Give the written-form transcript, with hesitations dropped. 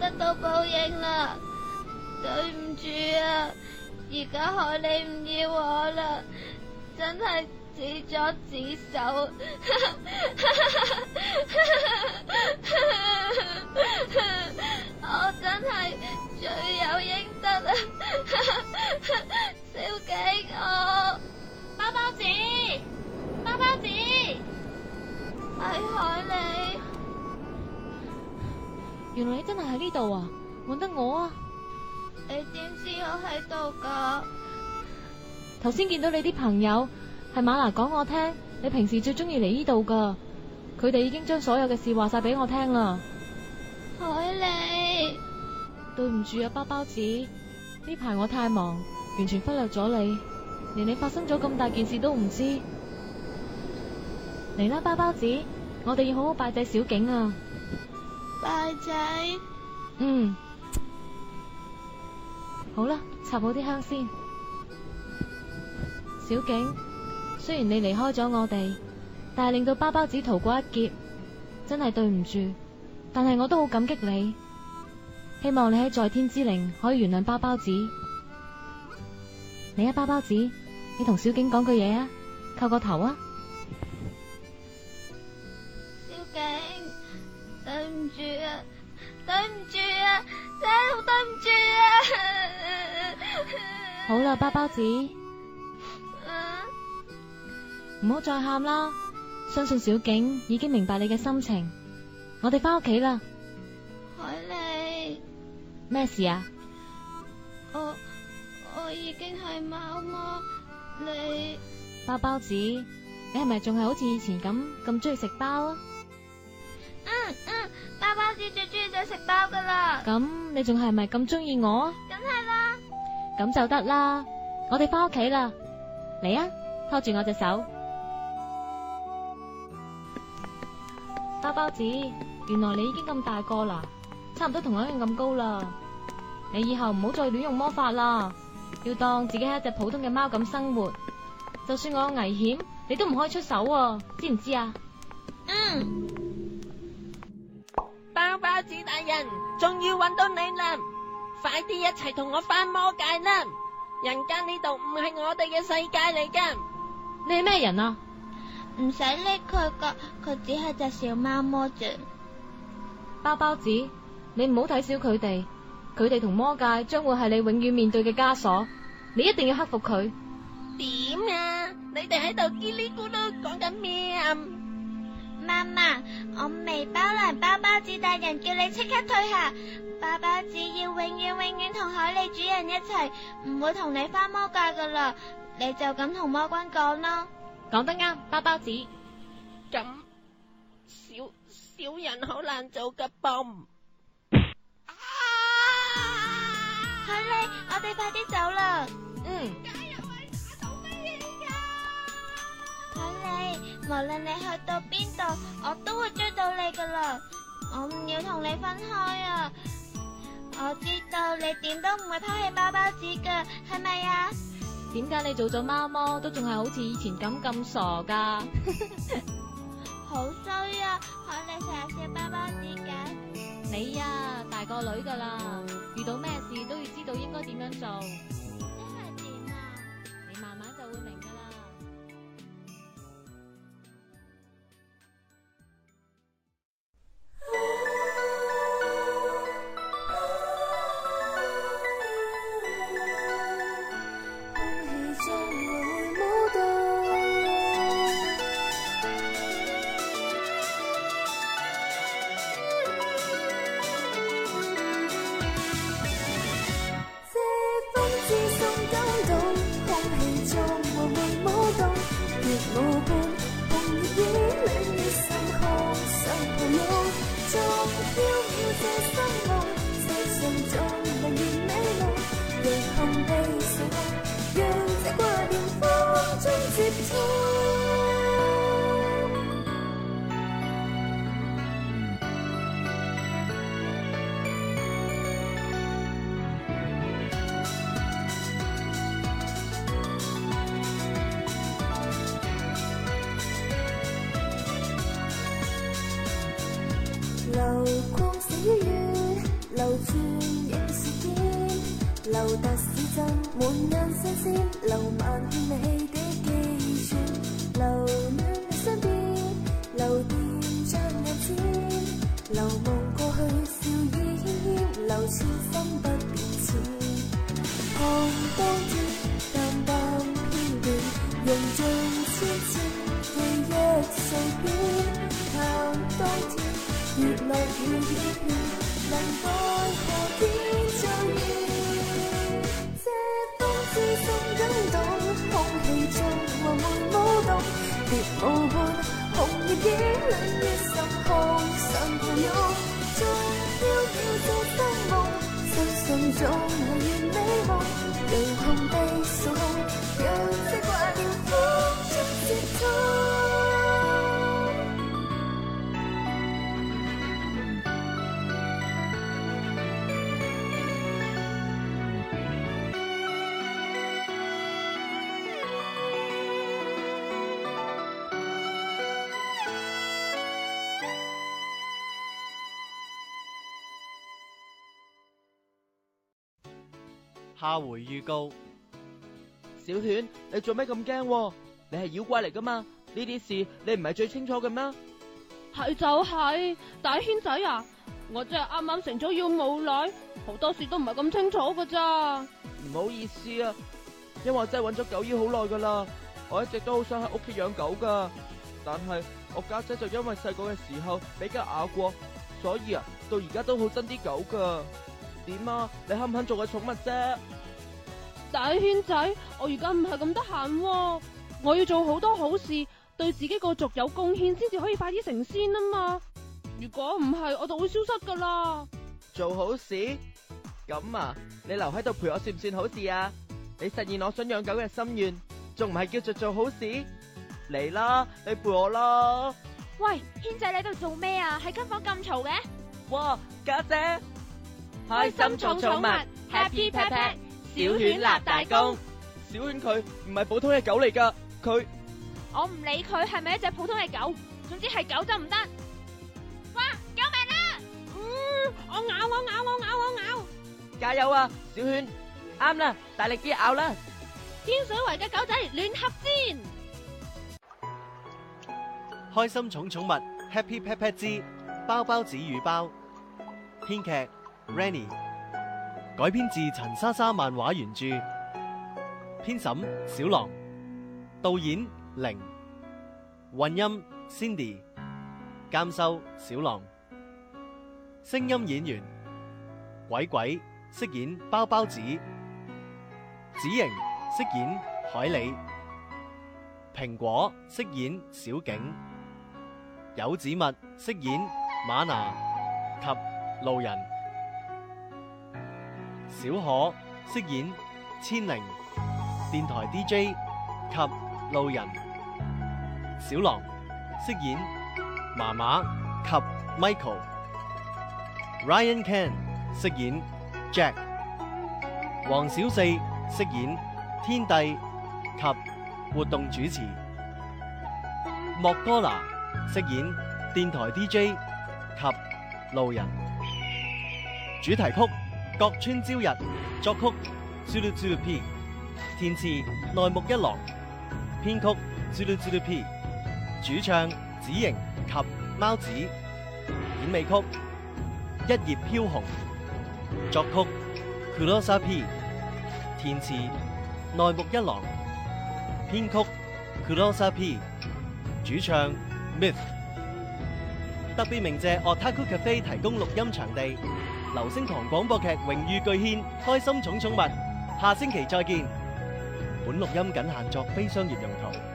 得到報應啦。對唔住啊，而家海你唔要我啦，真係自作自受。我真係罪有應得啊！小景，我包包子，包包子，係海你。原來你真係喺呢度啊！揾得我啊！你點知我喺度噶？頭先見到你啲朋友，係馬拿講我聽，你平時最中意嚟呢度噶。佢哋已經將所有嘅事話晒俾我聽啦。海你，對唔住啊，包包子，呢排我太忙，完全忽略咗你，連你發生咗咁大件事都唔知。嚟啦，包包子，我哋要好好拜祭小景啊！拜祭。嗯，好啦，插好啲香先。小景，雖然你離開咗我哋，但係令到包包子逃過一劫，真係對唔住。但係我都好感激你，希望你喺在天之靈可以原諒包包子。嚟啊，包包子，你同小景講句嘢啊，叩個頭啊！小景，對唔住啊，對唔住啊，真係好對唔住啊！好啦，包包子，唔好再喊啦，相信小景已經明白你嘅心情。我哋翻屋企啦。海你，咩事啊？我已經係貓魔，你包包子，你係咪仲係好似以前咁中意食包啊？包包子最中意就食包噶啦。咁你仲係咪咁中意我啊？梗係啦。咁就得啦，我哋翻屋企啦。嚟啊，拖住我隻手。包包子，原來你已經咁大個啦，差唔多同我一樣咁高啦。你以後唔好再亂用魔法啦，要當自己係一隻普通嘅貓咁生活。就算我有危險，你都唔可以出手啊，知唔知啊？包包子大人，終於揾到你啦！快啲一齊同我返魔界啦！人間呢度唔係我哋嘅世界嚟噶。你係咩人啊？唔使理佢噶，佢只係隻小貓魔啫。包包子，你唔好睇小佢哋，佢哋同魔界將會係你永遠面對嘅枷鎖，你一定要克服佢。點啊？你哋喺度嘰哩咕嚕講緊咩啊？媽媽，我微包蘭包包子大人叫你即刻退下，包包子要永遠同海里主人一齊，唔會同你返魔界噶啦，你就咁同魔君講咯。講得啱，包包子。咁小人好難做噶噃。海里，我哋快啲走啦。海里，無論你去到邊度，我都會追到你噶啦。我唔要同你分開啊！我知道你點都唔會拋棄包包子噶，係咪啊？點解你做咗貓魔都仲係好似以前咁傻噶？好衰啊！海里成日笑包包子嘅。你呀，大個女噶啦，遇到咩事都要知道應該點樣做。即係點啊？你慢慢就會明噶啦。流光死於月，流轉影事件，留特市鎮滿眼新鮮，留萬遍美的記住，留戀你身邊，留念着眼前，留夢過去笑意牽牽，留痴心不變遷。看當天淡淡片段，融進千千記憶碎片。看當天月落雨雨片，能待何天再現？這風之中感動，空氣中和悶舞動，別無伴，紅葉已戀於心胸，想抱擁，縱飄渺這生夢，想象中無緣美夢，讓空悲掃空，讓這掛念風中接通。下回預告：小犬，你做咩咁驚？你係妖怪嚟噶嘛？呢啲事你唔係最清楚嘅咩？係就係，大軒仔啊，我真係啱啱成咗妖冇耐，好多事都唔係咁清楚噶咋。唔好意思啊，因為我真係揾咗狗醫好耐噶啦，我一直都好想喺屋企養狗噶，但係我家姐就因為細個嘅時候俾狗咬過，所以啊到而家都好憎啲狗噶。點啊？你肯唔肯做個寵物啫？大軒仔，我而家唔係咁得閒，我要做好多好事，對自己個族有貢獻，先至可以快啲成仙啊嘛！如果唔係，我就會消失噶啦。做好事？咁啊，你留喺度陪我算唔算好事啊？你實現我想養狗嘅心願，仲唔係叫做做好事？嚟啦，你陪我啦！喂，軒仔你喺度做咩啊？喺間房咁嘈嘅？哇，家姐！開心寵寵物 Happy Pet Pet 小犬立大功。小犬佢唔係普通嘅狗嚟噶，佢我唔理佢係咪一隻普通嘅狗，總之係狗就唔得。哇！救命啊！我咬！加油啊，小犬！啱啦，大力啲咬啦！天水圍嘅狗仔聯合戰。開心寵寵物 Happy Pet Pet 之包包子與包，編劇 Rennie， 改編自陳莎莎漫畫原著，編審小狼，導演凌，混音 Cindy， 監修小狼，聲音演員鬼鬼飾演包包子，子瑩飾演海里，蘋果飾演小景，柚子蜜飾演馬拿及路人，小可飾演千靈，電台 DJ 及路人，小狼飾演媽媽及 Michael， Ryan Ken 飾演 Jack， 黃小四飾演天帝及活動主持，莫哥拿飾演電台 DJ 及路人。主題曲《各村朝日》，作曲 Zulu Zulu P， 填詞內木一郎，編曲 Zulu Zulu P， 主唱子瑩及貓子，片尾曲《一葉飄紅》，作曲 Kurosa P， 填詞內木一郎，編曲 Kurosa P， 主唱 Myth。特別鳴謝 Otaku Cafe 提供錄音場地，流星堂廣播劇榮譽巨獻開心寵寵物，下星期再見。本錄音僅限作非商業用途。